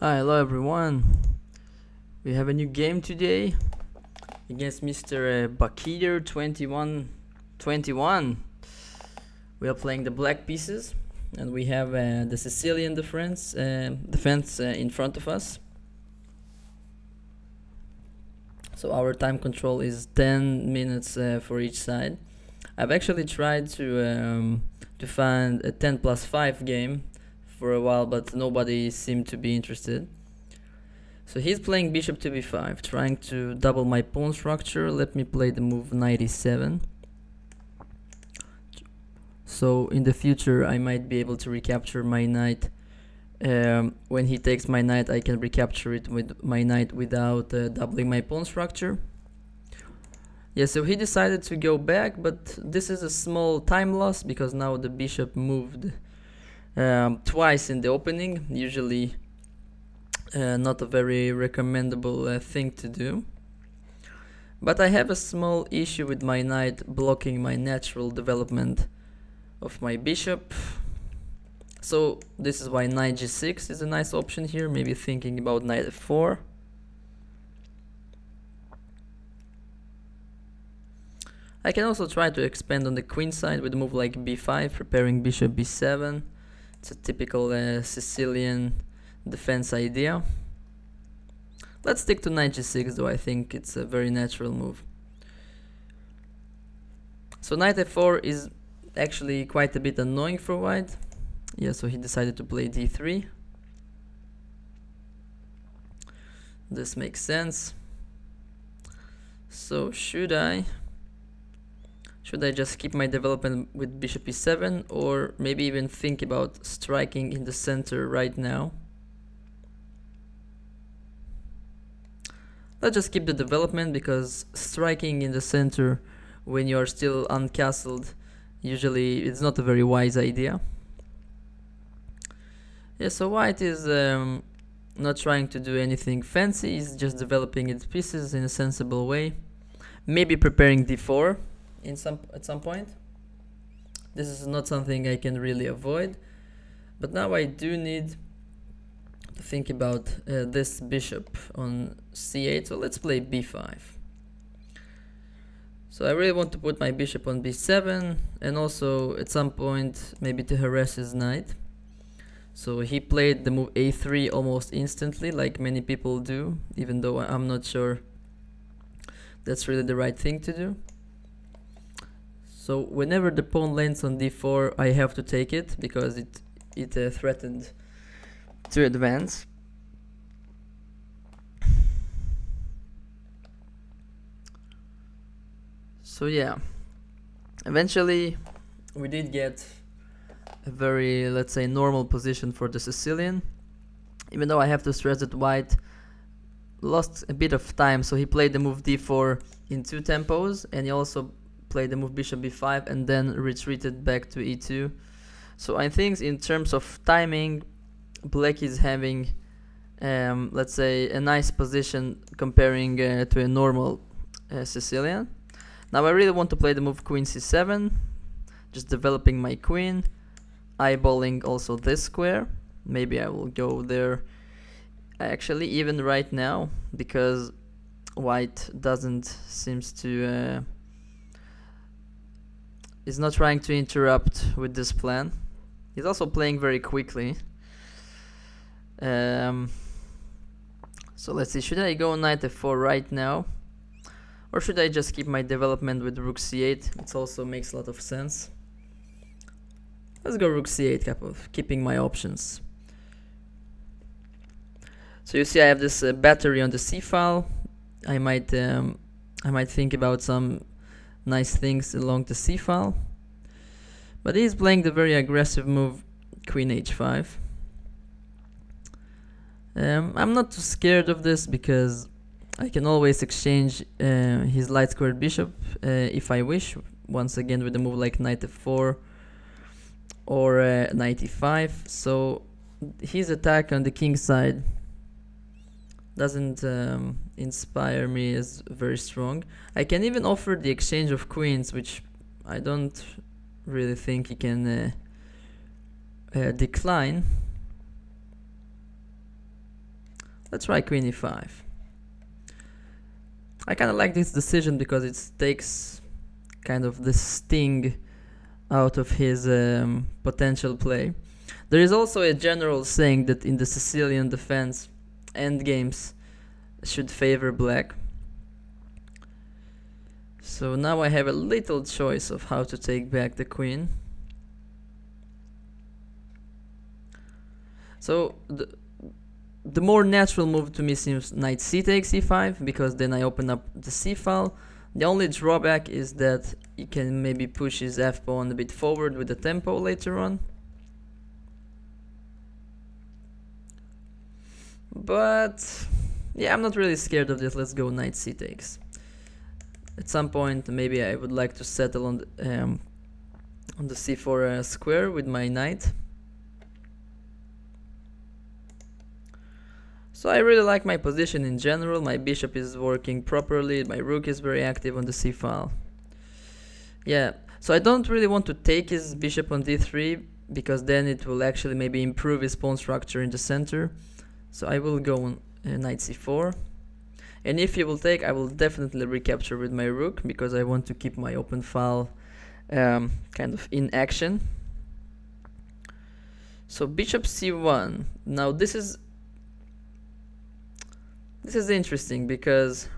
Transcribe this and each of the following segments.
Hi, hello everyone. We have a new game today against Mr. Bakir 2121. We are playing the black pieces, and we have the Sicilian defense in front of us. So our time control is 10 minutes for each side. I've actually tried to find a 10+5 game for a while, but nobody seemed to be interested. So he's playing bishop to b5, trying to double my pawn structure. Let me play the move knight e7. So in the future I might be able to recapture my knight. When he takes my knight, I can recapture it with my knight without doubling my pawn structure. Yeah, so he decided to go back, but this is a small time loss because now the bishop moved twice in the opening. Usually not a very recommendable thing to do. But I have a small issue with my knight blocking my natural development of my bishop. So this is why knight g6 is a nice option here, maybe thinking about knight f4. I can also try to expand on the queen side with a move like b5, preparing bishop b7. It's a typical Sicilian defense idea. Let's stick to knight g6 though, I think it's a very natural move. So knight f4 is actually quite a bit annoying for white. Yeah, so he decided to play d3. This makes sense. So should I just keep my development with bishop e7, or maybe even think about striking in the center right now? Let's just keep the development, because striking in the center when you are still uncastled, usually it's not a very wise idea. Yeah, so white is not trying to do anything fancy, he's just developing its pieces in a sensible way. Maybe preparing d4 at some point. This is not something I can really avoid, but now I do need to think about this bishop on c8, so let's play b5. So I really want to put my bishop on b7, and also at some point maybe to harass his knight. So he played the move a3 almost instantly, like many people do, even though I'm not sure that's really the right thing to do. So whenever the pawn lands on d4, I have to take it, because it threatened to advance. So yeah, eventually we did get a very, let's say, normal position for the Sicilian, even though I have to stress that white lost a bit of time. So he played the move d4 in 2 tempos, and he also played the move bishop b5 and then retreated back to e2. So I think in terms of timing, black is having let's say a nice position comparing to a normal Sicilian. Now I really want to play the move queen c7, just developing my queen, eyeballing also this square. Maybe I will go there actually even right now, because white doesn't seems to is not trying to interrupt with this plan. He's also playing very quickly. So let's see, should I go knight f4 right now, or should I just keep my development with rook c8? It also makes a lot of sense. Let's go rook c8, keeping my options. So you see I have this battery on the c file. I might think about some nice things along the c file, but he's playing the very aggressive move queen h5. I'm not too scared of this, because I can always exchange his light squared bishop if I wish, once again with a move like knight f4 or knight e5. So his attack on the king side doesn't inspire me as very strong. I can even offer the exchange of queens, which I don't really think he can decline. Let's try queen e5. I kind of like this decision because it takes kind of the sting out of his potential play. There is also a general saying that in the Sicilian defense, endgames should favor black. So now I have a little choice of how to take back the queen. So the more natural move to me seems knight c takes e5, because then I open up the c file. The only drawback is that he can maybe push his f pawn a bit forward with the tempo later on. But yeah, I'm not really scared of this. Let's go knight c takes. At some point maybe I would like to settle on the c4 square with my knight. So I really like my position in general. My bishop is working properly, my rook is very active on the c file. Yeah, so I don't really want to take his bishop on d3, because then it will actually maybe improve his pawn structure in the center. So I will go on knight c4. And if he will take, I will definitely recapture with my rook, because I want to keep my open file kind of in action. So bishop c1. Now this is interesting, because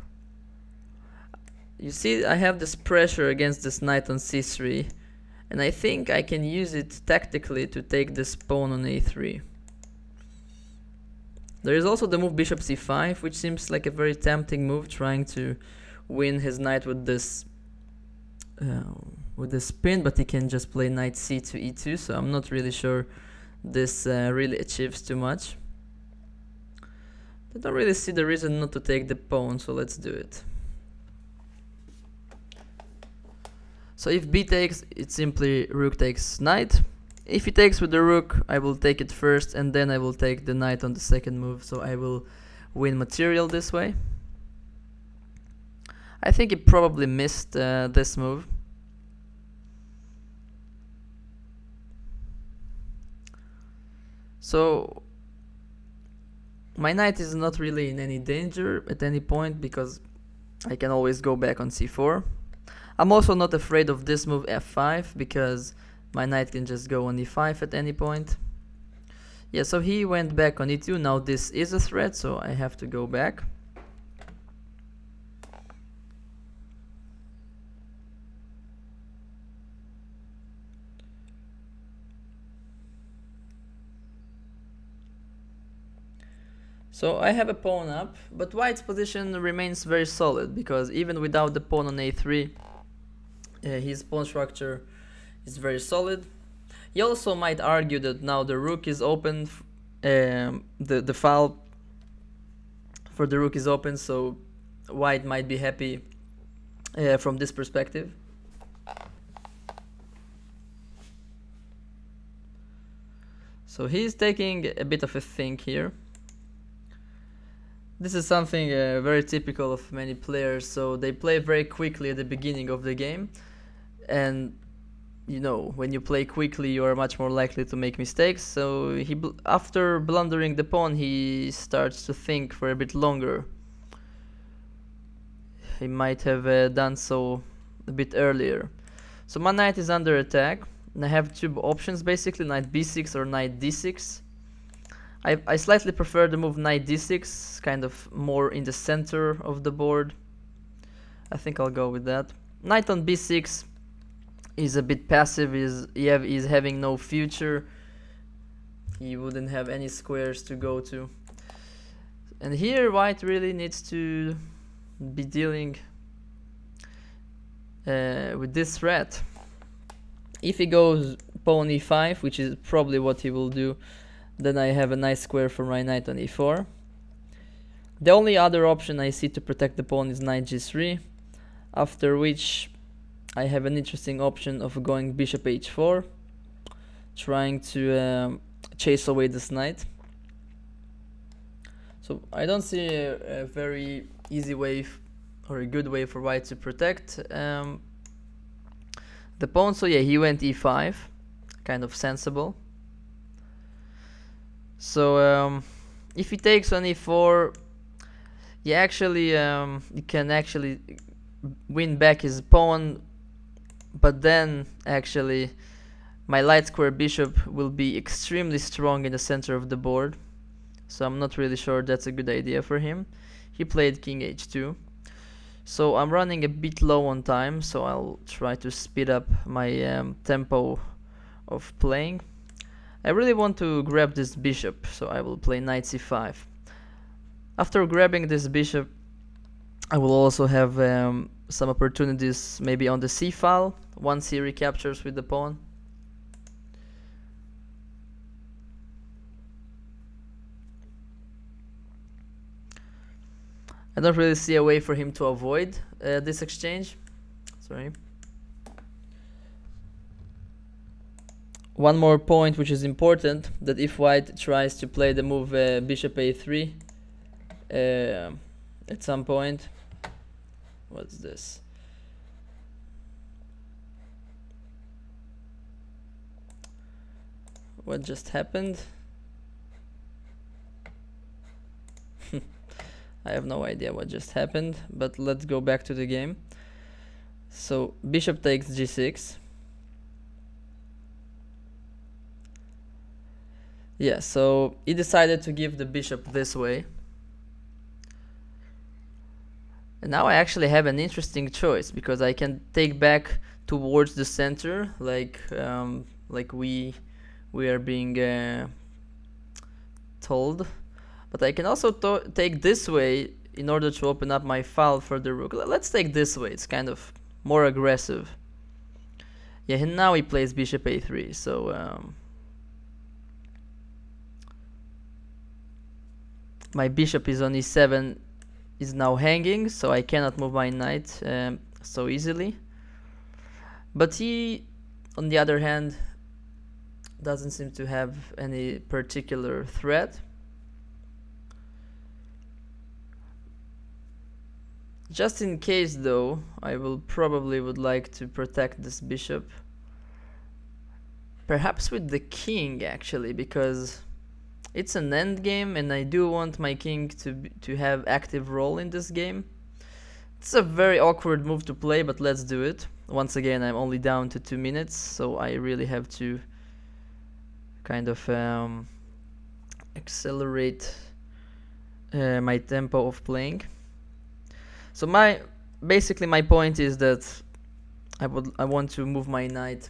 you see I have this pressure against this knight on c3, and I think I can use it tactically to take this pawn on a3. There is also the move bishop c5, which seems like a very tempting move, trying to win his knight with this spin, but he can just play knight c to e2, so I'm not really sure this really achieves too much. I don't really see the reason not to take the pawn, so let's do it. So if b takes, it's simply rook takes knight. If he takes with the rook, I will take it first, and then I will take the knight on the second move, so I will win material this way. I think he probably missed this move. So my knight is not really in any danger at any point, because I can always go back on c4. I'm also not afraid of this move f5, because my knight can just go on e5 at any point. Yeah, so he went back on e2. Now this is a threat, so I have to go back. So I have a pawn up, but white's position remains very solid, because even without the pawn on a3, his pawn structure is very solid. He also might argue that now the rook is open, the file for the rook is open, so white might be happy from this perspective. So he's taking a bit of a think here. This is something very typical of many players, so they play very quickly at the beginning of the game, and you know, when you play quickly you are much more likely to make mistakes. So after blundering the pawn, he starts to think for a bit longer. He might have done so a bit earlier. So my knight is under attack, and I have two options basically, knight b6 or knight d6. I slightly prefer the move knight d6, kind of more in the center of the board. I think I'll go with that. Knight on b6 is a bit passive, he's having no future. He wouldn't have any squares to go to. And here white really needs to be dealing with this threat. If he goes pawn e5, which is probably what he will do, then I have a nice square for my knight on e4. The only other option I see to protect the pawn is knight g3, after which I have an interesting option of going bishop h4, trying to chase away this knight. So I don't see a very easy way or a good way for white to protect the pawn. So yeah, he went e5, kind of sensible. So if he takes on e4, he can actually win back his pawn, but then actually my light square bishop will be extremely strong in the center of the board, so I'm not really sure that's a good idea for him. He played king h2, so I'm running a bit low on time, so I'll try to speed up my tempo of playing. I really want to grab this bishop, so I will play knight c5. After grabbing this bishop, I will also have some opportunities maybe on the c file once he recaptures with the pawn. I don't really see a way for him to avoid this exchange. Sorry. One more point which is important, that if white tries to play the move bishop a3 at some point. What's this? What just happened? I have no idea what just happened, but let's go back to the game. So bishop takes g6. Yeah, so he decided to give the bishop this way. And now I actually have an interesting choice, because I can take back towards the center, like we are being told. But I can also take this way in order to open up my file for the rook. Let's take this way, it's kind of more aggressive. Yeah, and now he plays bishop a3, so my bishop is on e7, is now hanging, so I cannot move my knight so easily. But he, on the other hand, doesn't seem to have any particular threat. Just in case though, I will probably would like to protect this bishop. Perhaps with the king actually, because it's an endgame and I do want my king to have active role in this game. It's a very awkward move to play, but let's do it. Once again, I'm only down to 2 minutes, so I really have to kind of accelerate my tempo of playing. So basically my point is that I want to move my knight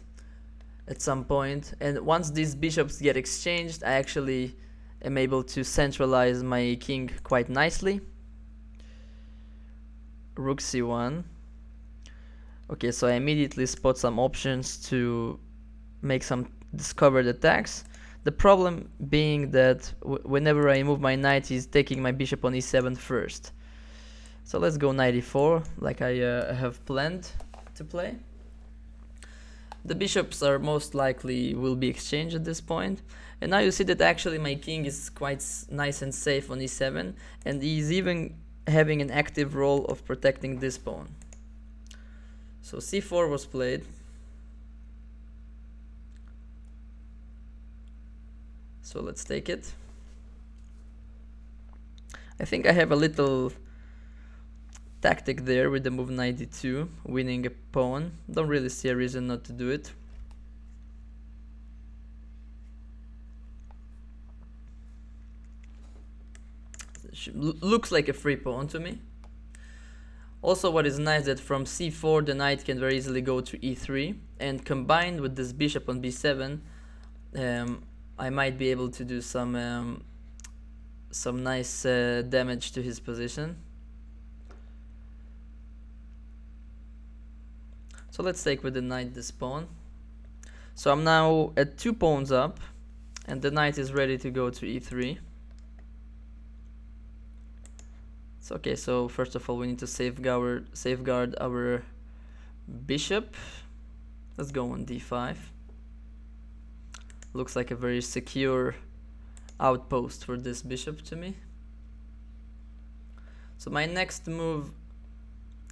at some point, and once these bishops get exchanged, I actually am able to centralize my king quite nicely. Rook c1. Okay, so I immediately spot some options to make some discovered attacks. The problem being that whenever I move my knight, he's taking my bishop on e7 first. So let's go knight e4, like I have planned to play. The bishops are most likely will be exchanged at this point. And now you see that actually my king is quite nice and safe on e7, and he's even having an active role of protecting this pawn. So c4 was played. So let's take it. I think I have a little tactic there with the move knight d2, winning a pawn. Don't really see a reason not to do it. Looks like a free pawn to me. Also, what is nice that from c4 the knight can very easily go to e3, and combined with this bishop on b7, I might be able to do some nice damage to his position. So let's take with the knight this pawn. So I'm now at 2 pawns up, and the knight is ready to go to e3. So okay, so first of all we need to safeguard our bishop. Let's go on d5. Looks like a very secure outpost for this bishop to me. So my next move,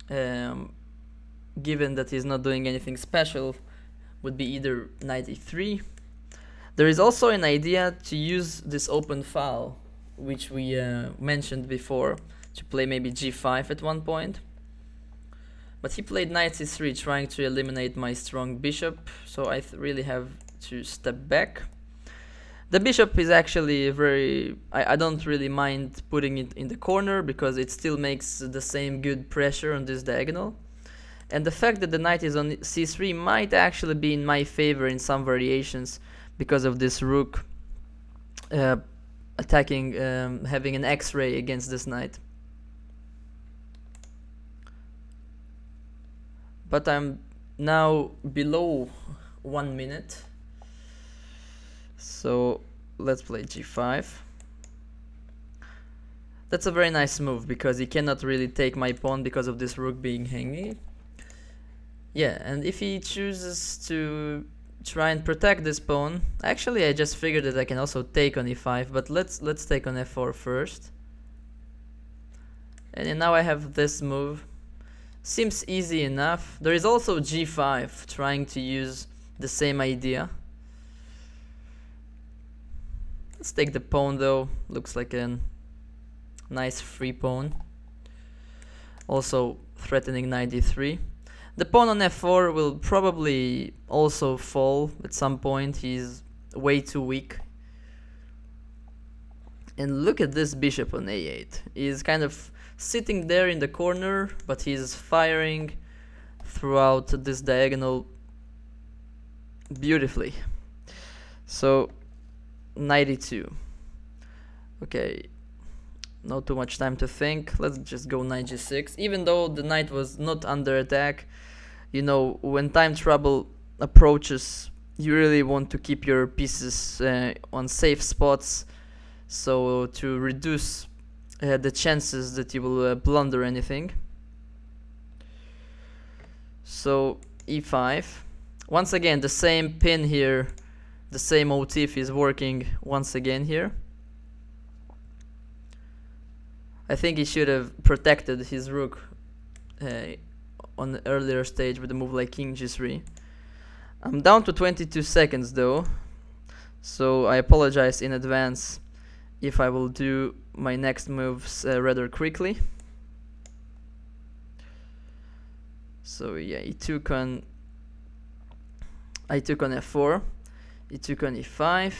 given that he's not doing anything special, would be either knight e3. There is also an idea to use this open file, which we mentioned before, to play maybe g5 at one point. But he played knight c3, trying to eliminate my strong bishop, so I really have to step back. The bishop is actually very... I don't really mind putting it in the corner, because it still makes the same good pressure on this diagonal. And the fact that the knight is on c3 might actually be in my favor in some variations, because of this rook attacking, having an X-ray against this knight. But I'm now below 1 minute. So let's play g5. That's a very nice move, because he cannot really take my pawn because of this rook being hanging. Yeah, and if he chooses to try and protect this pawn, actually I just figured that I can also take on e5, but let's take on f4 first. And now I have this move. Seems easy enough. There is also g5, trying to use the same idea. Let's take the pawn though, looks like a nice free pawn. Also threatening knight d3. The pawn on f4 will probably also fall at some point, he's way too weak. And look at this bishop on a8, he's kind of sitting there in the corner, but he's firing throughout this diagonal beautifully. So knight e2. Okay, not too much time to think, let's just go knight g6. Even though the knight was not under attack, you know, when time trouble approaches, you really want to keep your pieces on safe spots, so to reduce the chances that you will blunder anything. So e5. Once again, the same pin here, the same motif is working once again here. I think he should have protected his rook on the earlier stage with a move like king g3. I'm down to 22 seconds though, so I apologize in advance if I will do my next moves rather quickly. So yeah, I took on f4, he took on e5.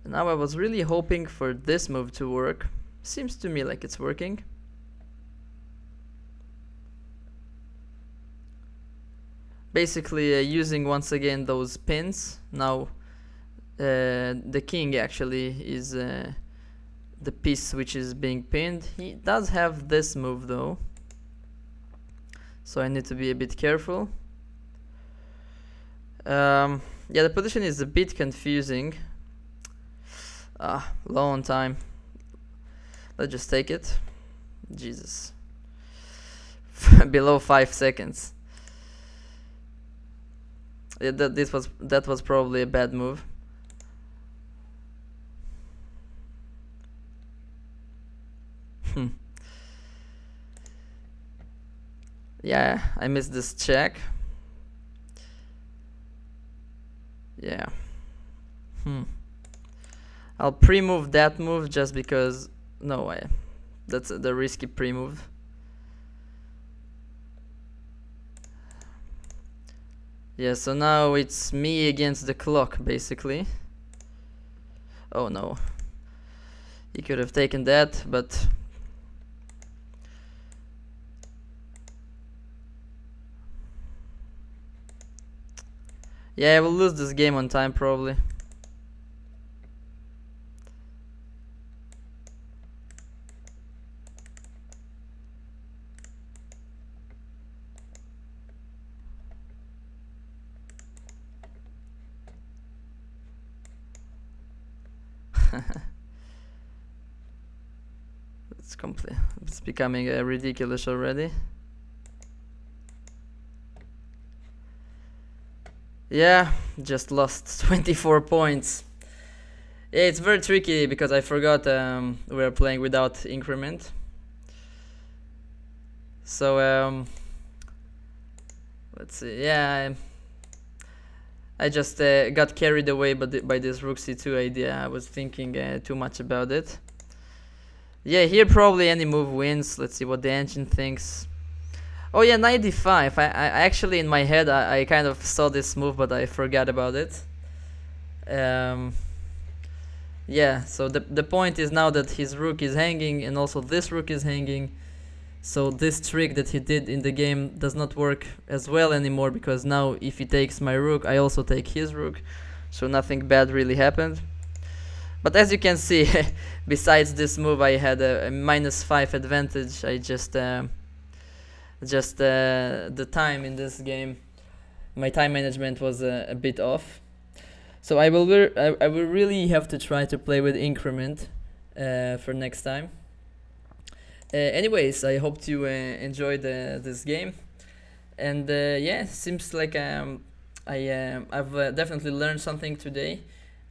Now I was really hoping for this move to work. Seems to me like it's working. Basically using once again those pins. Now the king actually is the piece which is being pinned. He does have this move though, so I need to be a bit careful. Yeah, the position is a bit confusing. Low on time. Let's just take it. Jesus. Below 5 seconds. Yeah, that was probably a bad move. Yeah, I missed this check. Yeah. I'll pre-move that move just because... No way. That's the risky pre-move. Yeah, so now it's me against the clock, basically. Oh no. He could have taken that, but... Yeah, I will lose this game on time, probably. It's becoming ridiculous already. Yeah, just lost 24 points. Yeah, it's very tricky because I forgot we were playing without increment. So let's see. Yeah, I just got carried away by this rook c2 idea. I was thinking too much about it. Yeah, here probably any move wins. Let's see what the engine thinks. Oh yeah, 95. I actually in my head I kind of saw this move, but I forgot about it. Yeah, so the point is now that his rook is hanging and also this rook is hanging. So this trick that he did in the game does not work as well anymore, because now if he takes my rook, I also take his rook. So nothing bad really happened. But as you can see, besides this move, I had a -5 advantage. I just the time in this game, my time management was a bit off. So I will really have to try to play with increment for next time. Anyways, I hope you enjoyed this game, and yeah, seems like I've definitely learned something today.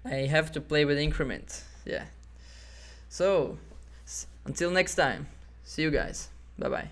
I have to play with increment. Yeah. So until next time, see you guys. Bye bye.